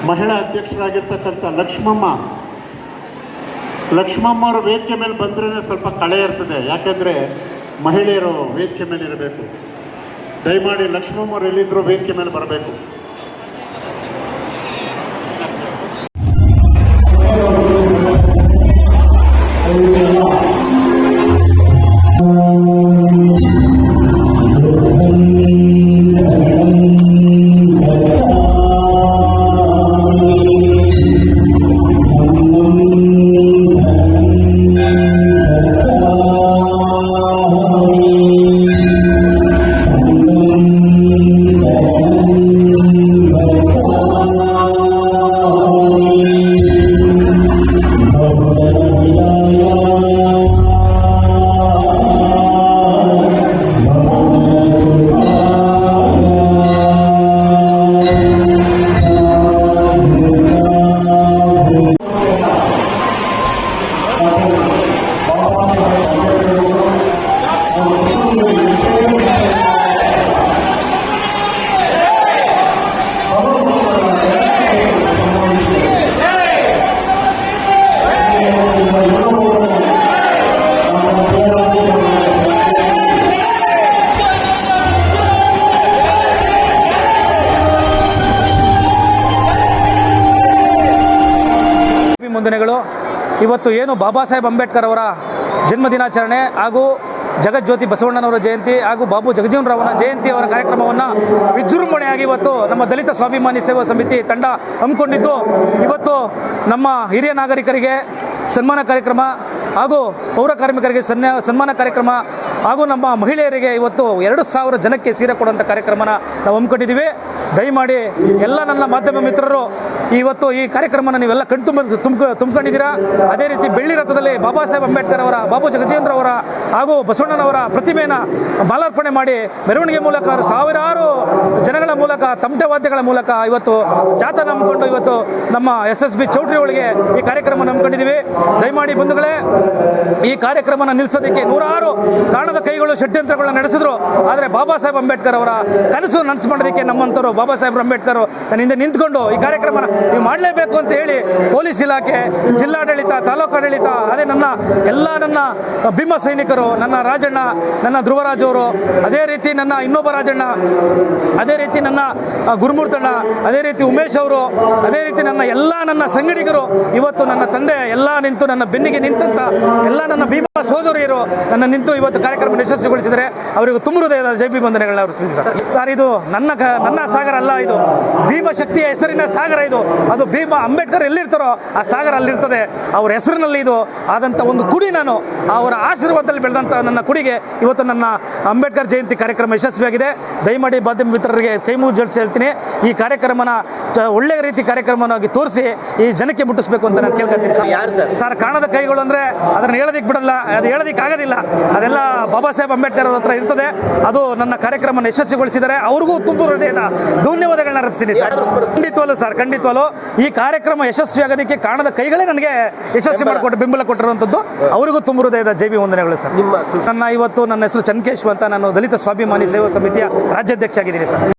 ಮಹಿಳಾ ಅಧ್ಯಕ್ಷರಾಗಿರ್ತಕ್ಕಂಥ ಲಕ್ಷ್ಮಮ್ಮವರು ವೇದಿಕೆ ಮೇಲೆ ಬಂದ್ರೇ ಸ್ವಲ್ಪ ಕಳೆ ಇರ್ತದೆ. ಯಾಕೆಂದರೆ ಮಹಿಳೆಯರು ವೇದಿಕೆ ಮೇಲೆ ಇರಬೇಕು. ದಯಮಾಡಿ ಲಕ್ಷ್ಮಮ್ಮವರು ಎಲ್ಲಿದ್ದರೂ ವೇದಿಕೆ ಮೇಲೆ ಬರಬೇಕು. ವಂದನೆಗಳು. ಇವತ್ತು ಏನು ಬಾಬಾ ಸಾಹೇಬ್ ಅಂಬೇಡ್ಕರ್ ಅವರ ಜನ್ಮದಿನಾಚರಣೆ ಹಾಗೂ ಜಗಜ್ಯೋತಿ ಬಸವಣ್ಣನವರ ಜಯಂತಿ ಹಾಗೂ ಬಾಬು ಜಗಜೀವನ್ ರಾವ್ನ ಜಯಂತಿ ಅವರ ಕಾರ್ಯಕ್ರಮವನ್ನು ವಿಜೃಂಭಣೆಯಾಗಿ ಇವತ್ತು ನಮ್ಮ ದಲಿತ ಸ್ವಾಭಿಮಾನಿ ಸೇವಾ ಸಮಿತಿ ತಂಡ ಹಮ್ಮಿಕೊಂಡಿದ್ದು, ಇವತ್ತು ನಮ್ಮ ಹಿರಿಯ ನಾಗರಿಕರಿಗೆ ಸನ್ಮಾನ ಕಾರ್ಯಕ್ರಮ ಹಾಗೂ ಪೌರ ಕಾರ್ಮಿಕರಿಗೆ ಸನ್ಮಾನ ಕಾರ್ಯಕ್ರಮ ಹಾಗೂ ನಮ್ಮ ಮಹಿಳೆಯರಿಗೆ ಇವತ್ತು 2,000 ಜನಕ್ಕೆ ಸೀರೆ ಕೊಡುವಂಥ ಕಾರ್ಯಕ್ರಮನ ನಾವು ಹಮ್ಮಿಕೊಂಡಿದ್ದೀವಿ. ದಯಮಾಡಿ ಎಲ್ಲ ನನ್ನ ಮಾಧ್ಯಮ ಮಿತ್ರರು ಇವತ್ತು ಈ ಕಾರ್ಯಕ್ರಮನ ನೀವೆಲ್ಲ ತುಂಬಿಕೊಂಡಿದ್ದೀರಾ. ಅದೇ ರೀತಿ ಬೆಳ್ಳಿ ರಥದಲ್ಲಿ ಬಾಬಾ ಸಾಹೇಬ್ ಅಂಬೇಡ್ಕರ್ ಅವರ, ಬಾಬು ಜಗಜೀವನ್ ರಾವ್ ಅವರ ಹಾಗೂ ಬಸವಣ್ಣನವರ ಪ್ರತಿಮೆಯನ್ನು ಮಾಲಾರ್ಪಣೆ ಮಾಡಿ ಮೆರವಣಿಗೆ ಮೂಲಕ ಸಾವಿರಾರು ಜನಗಳ ಮೂಲಕ ತಮಟೆ ವಾದ್ಯಗಳ ಮೂಲಕ ಇವತ್ತು ಜಾಥಾ ನಂಬಿಕೊಂಡು ಇವತ್ತು ನಮ್ಮ SSB ಚೌಟ್ರಿ ಒಳಗೆ ಈ ಕಾರ್ಯಕ್ರಮ ನಂಬಿಕೊಂಡಿದ್ದೀವಿ. ದಯಮಾಡಿ ಬಂಧುಗಳೇ, ಈ ಕಾರ್ಯಕ್ರಮನ ನಿಲ್ಲಿಸೋದಕ್ಕೆ ನೂರಾರು ಕಾಣದ ಕೈಗಳು ಷಡ್ಯಂತ್ರಗಳನ್ನ ನಡೆಸಿದ್ರು. ಆದರೆ ಬಾಬಾ ಸಾಹೇಬ್ ಅಂಬೇಡ್ಕರ್ ಅವರ ಕನಸು ನನಸು ಮಾಡೋದಕ್ಕೆ ನಮ್ಮಂಥವ್ರು ಬಾಬಾ ಸಾಹೇಬ್ ಅಂಬೇಡ್ಕರ್ ನನ್ನ ಹಿಂದೆ ನಿಂತ್ಕೊಂಡು ಈ ಕಾರ್ಯಕ್ರಮನ ನೀವು ಮಾಡಲೇಬೇಕು ಅಂತ ಹೇಳಿ ಪೊಲೀಸ್ ಇಲಾಖೆ, ಜಿಲ್ಲಾಡಳಿತ, ತಾಲೂಕು ಆಡಳಿತ, ಅದೇ ನನ್ನ ಭೀಮ ಸೈನಿಕರು, ನನ್ನ ರಾಜಣ್ಣ, ನನ್ನ ಧ್ರುವರಾಜ್ ಅವರು, ಅದೇ ರೀತಿ ನನ್ನ ಇನ್ನೊಬ್ಬ ರಾಜಣ್ಣ, ಅದೇ ರೀತಿ ನನ್ನ ಗುರುಮೂರ್ತಣ್ಣ, ಅದೇ ರೀತಿ ಉಮೇಶ್ ಅವರು, ಅದೇ ರೀತಿ ನನ್ನ ಸಂಗಡಿಗರು, ಇವತ್ತು ನನ್ನ ತಂದೆ ಎಲ್ಲ ನಿಂತು ನನ್ನ ಬೆನ್ನಿಗೆ ನಿಂತಂತ ಎಲ್ಲ ನನ್ನ ಭೀಮ ಸೋದರಿಯರು ನನ್ನ ನಿಂತು ಇವತ್ತು ಕಾರ್ಯಕ್ರಮ ಯಶಸ್ವಿಗೊಳಿಸಿದರೆ ಅವರಿಗೂ ತುಂಬ ಹೃದಯದ ಜೈಬಿ ವಂದನೆಗಳನ್ನ ಅರ್ಪಿಸಿದ್ದಾರೆ. ಸರ್, ಇದು ನನ್ನ ಸಾಗರ ಅಲ್ಲ, ಇದು ಭೀಮ ಶಕ್ತಿಯ ಹೆಸರಿನ ಸಾಗರ. ಇದು ಅದು ಭೀಮ ಅಂಬೇಡ್ಕರ್ ಎಲ್ಲಿರ್ತಾರೋ ಆ ಸಾಗರ ಅಲ್ಲಿರ್ತದೆ. ಅವ್ರ ಹೆಸರಿನಲ್ಲಿ ಇದು ಆದಂಥ ಒಂದು ಕುಡಿ, ನಾನು ಅವರ ಆಶೀರ್ವಾದದಲ್ಲಿ ಬೆಳೆದಂಥ ನನ್ನ ಕುಡಿಗೆ ಇವತ್ತು ನನ್ನ ಅಂಬೇಡ್ಕರ್ ಜಯಂತಿ ಕಾರ್ಯಕ್ರಮ ಯಶಸ್ವಿಯಾಗಿದೆ. ದಯಮಾಡಿ ಮಾಧ್ಯಮ ಮಿತ್ರರಿಗೆ ಕೈ ಮುಗಿದು ಜೋಡಿಸಿ ಹೇಳ್ತೀನಿ, ಈ ಕಾರ್ಯಕ್ರಮನ ಒಳ್ಳೆಯ ರೀತಿ ಕಾರ್ಯಕ್ರಮವಾಗಿ ತೋರಿಸಿ ಈ ಜನಕ್ಕೆ ಮುಟ್ಟಿಸ್ಬೇಕು ಅಂತ ನಾನು ಕೇಳ್ಕೊತೀನಿ. ಸರ್, ಕಾಣದ ಕೈಗಳು ಅಂದರೆ ಅದನ್ನು ಹೇಳೋದಕ್ಕೆ ಬಿಡಲ್ಲ, ಅದು ಹೇಳೋದಕ್ಕೆ ಆಗೋದಿಲ್ಲ. ಅದೆಲ್ಲ ಬಾಬಾ ಸಾಹೇಬ್ ಅಂಬೇಡ್ಕರ್ ಅವ್ರ ಹತ್ರ ಇರ್ತದೆ. ಅದು ನನ್ನ ಕಾರ್ಯಕ್ರಮನ ಯಶಸ್ವಿಗೊಳಿಸಿದ್ದಾರೆ. ಅವ್ರಿಗೂ ತುಂಬ ಹೃದಯದ ಧನ್ಯವಾದಗಳನ್ನ ಅರ್ಪಿಸ್ತೀನಿ ಸರ್. ಖಂಡಿತವಲ್ಲೂ ಈ ಕಾರ್ಯಕ್ರಮ ಯಶಸ್ವಿ ಆಗೋದಕ್ಕೆ ಕಾಣದ ಕೈಗಳೇ ನನಗೆ ಯಶಸ್ವಿ ಮಾಡಿಕೊಟ್ಟು ಬೆಂಬಲ ಕೊಟ್ಟಿರುವಂಥದ್ದು. ಅವರಿಗೂ ತುಂಬ ಹೃದಯದ ಜೈಬಿ ವಂದನೆಗಳು ಸರ್. ನನ್ನ ಹೆಸರು ಚನ್ಕೇಶ್ ಅಂತ, ನಾನು ದಲಿತ ಸ್ವಾಭಿಮಾನಿ ಸೇವಾ ಸಮಿತಿಯ ರಾಜ್ಯಾಧ್ಯಕ್ಷ ಆಗಿದ್ದೀನಿ ಸರ್.